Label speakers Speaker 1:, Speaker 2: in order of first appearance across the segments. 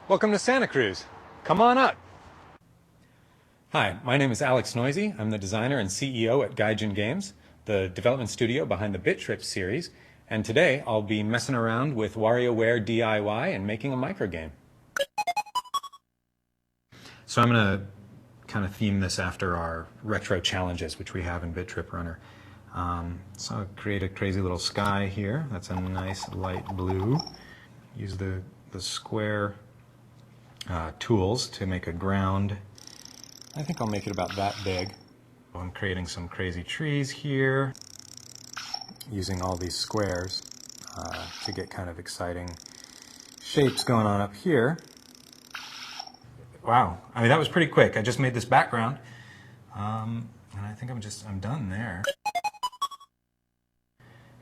Speaker 1: Welcome to Santa Cruz. Come on up. Hi, my name is Alex Neuse. I'm the designer and CEO at Gaijin Games, the development studio behind the Bit.Trip series, and today I'll be messing around with WarioWare D.I.Y and making a microgame. So I'm going to kind of theme this after our retro challenges, which we have in Bit.Trip Runner. So I'll create a crazy little sky here. That's a nice light blue. Use the square tools to make a ground. I think I'll make it about that big. I'm creating some crazy trees here, using all these squares to get kind of exciting shapes going on up here. Wow, I mean that was pretty quick. I just made this background, and I think I'm done there.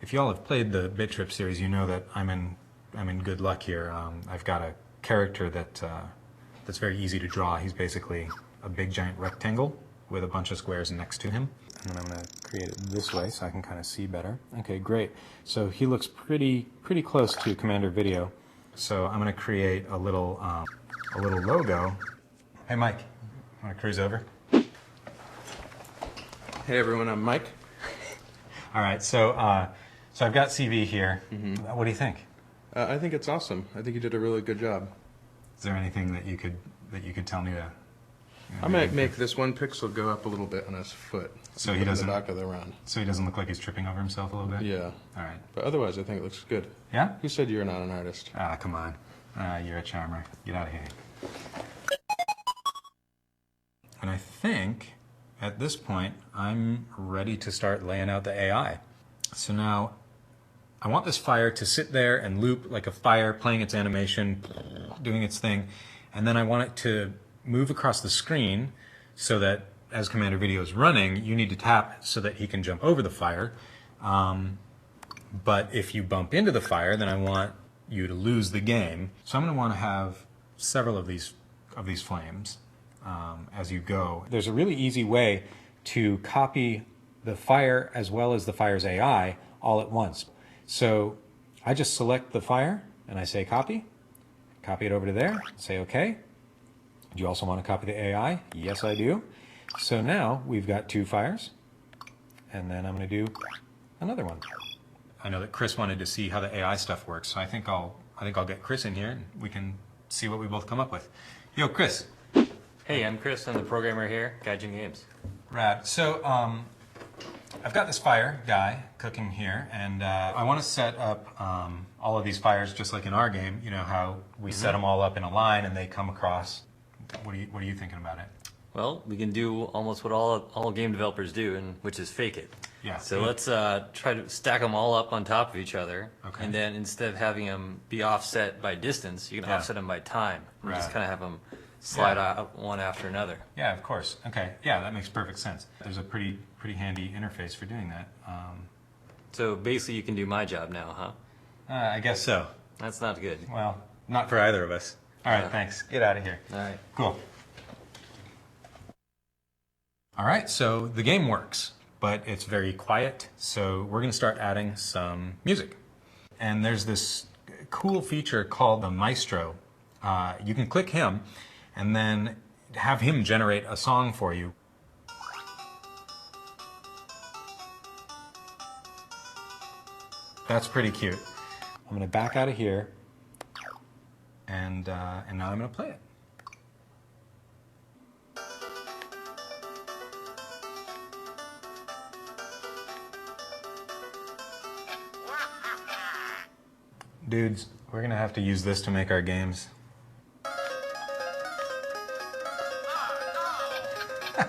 Speaker 1: If y'all have played the Bit.Trip series, you know that I'm in good luck here. I've got a character that's very easy to draw. He's basically a big giant rectangle with a bunch of squares next to him. And then I'm going to create it this way so I can kind of see better. Okay, great. So he looks pretty close to CommanderVideo. So I'm going to create a little logo. Hey Mike, want to cruise over?
Speaker 2: Hey everyone, I'm Mike.
Speaker 1: All right, so I've got CV here. What do you think?
Speaker 2: I think it's awesome. I think you did a really good job.
Speaker 1: Is there anything that you could tell me to?
Speaker 2: I might make this one pixel go up a little bit on his foot.
Speaker 1: So he doesn't.
Speaker 2: In the back of the round.
Speaker 1: So he doesn't look like he's tripping over himself a little bit.
Speaker 2: Yeah.
Speaker 1: All right.
Speaker 2: But otherwise, I think it looks good.
Speaker 1: Yeah.
Speaker 2: Who said you're not an artist?
Speaker 1: Ah, come on. You're a charmer. Get out of here. And I think at this point I'm ready to start laying out the AI. So now I want this fire to sit there and loop like a fire playing its animation, doing its thing, and then I want it to move across the screen so that as CommanderVideo is running, you need to tap so that he can jump over the fire. But if you bump into the fire, then I want you to lose the game. So I'm going to want to have several of these flames as you go. There's a really easy way to copy the fire as well as the fire's AI all at once. So I just select the fire and I say copy it over to there, say okay. Do you also want to copy the AI? Yes, I do. So now we've got two fires, and then I'm going to do another one. I know that Chris wanted to see how the AI stuff works, so I think I'll get Chris in here and we can see what we both come up with. Yo, Chris.
Speaker 3: Hey, I'm Chris. I'm the programmer here, Gaijin Games.
Speaker 1: Rad. So I've got this fire guy cooking here, and I want to set up all of these fires just like in our game. You know how we set them all up in a line and they come across. What are you thinking about it?
Speaker 3: Well, we can do almost what all game developers do, which is fake it.
Speaker 1: Yeah.
Speaker 3: So let's try to stack them all up on top of each other, and then instead of having them be offset by distance, you can offset them by time. And just kind of have them slide out one after another.
Speaker 1: Yeah, of course. Okay. Yeah, that makes perfect sense. There's a pretty handy interface for doing that.
Speaker 3: So basically, you can do my job now, huh?
Speaker 1: I guess so.
Speaker 3: That's not good.
Speaker 1: Well, not for either of us. All right, thanks. Get out of here.
Speaker 3: All right.
Speaker 1: Cool. All right, so the game works, but it's very quiet, so we're going to start adding some music. And there's this cool feature called the Maestro. You can click him and then have him generate a song for you. That's pretty cute. I'm going to back out of here, and now I'm going to play it. Dudes, we're going to have to use this to make our games. All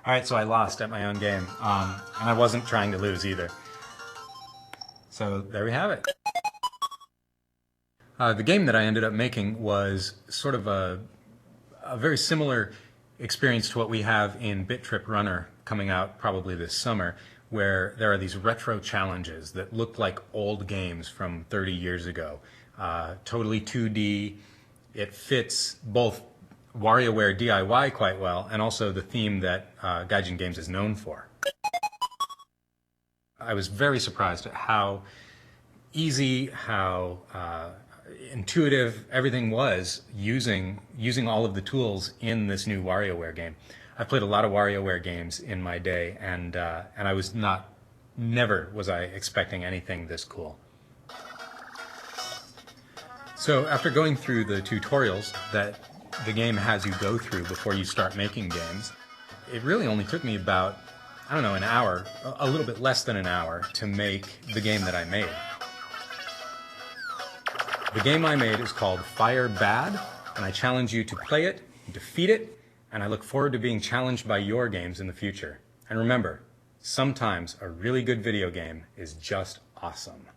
Speaker 1: right, so I lost at my own game, and I wasn't trying to lose either. So there we have it. The game that I ended up making was sort of a very similar experience to what we have in Bit.Trip Runner coming out probably this summer, where there are these retro challenges that look like old games from 30 years ago. Totally 2D. It fits both WarioWare D.I.Y quite well, and also the theme that Gaijin Games is known for. I was very surprised at how easy, how intuitive everything was using all of the tools in this new WarioWare game. I played a lot of WarioWare games in my day, and I was never was I expecting anything this cool. So after going through the tutorials that the game has you go through before you start making games, it really only took me about, I don't know, an hour, a little bit less than an hour to make the game that I made. The game I made is called Fire Bad, and I challenge you to play it, defeat it, and I look forward to being challenged by your games in the future. And remember, sometimes a really good video game is just awesome.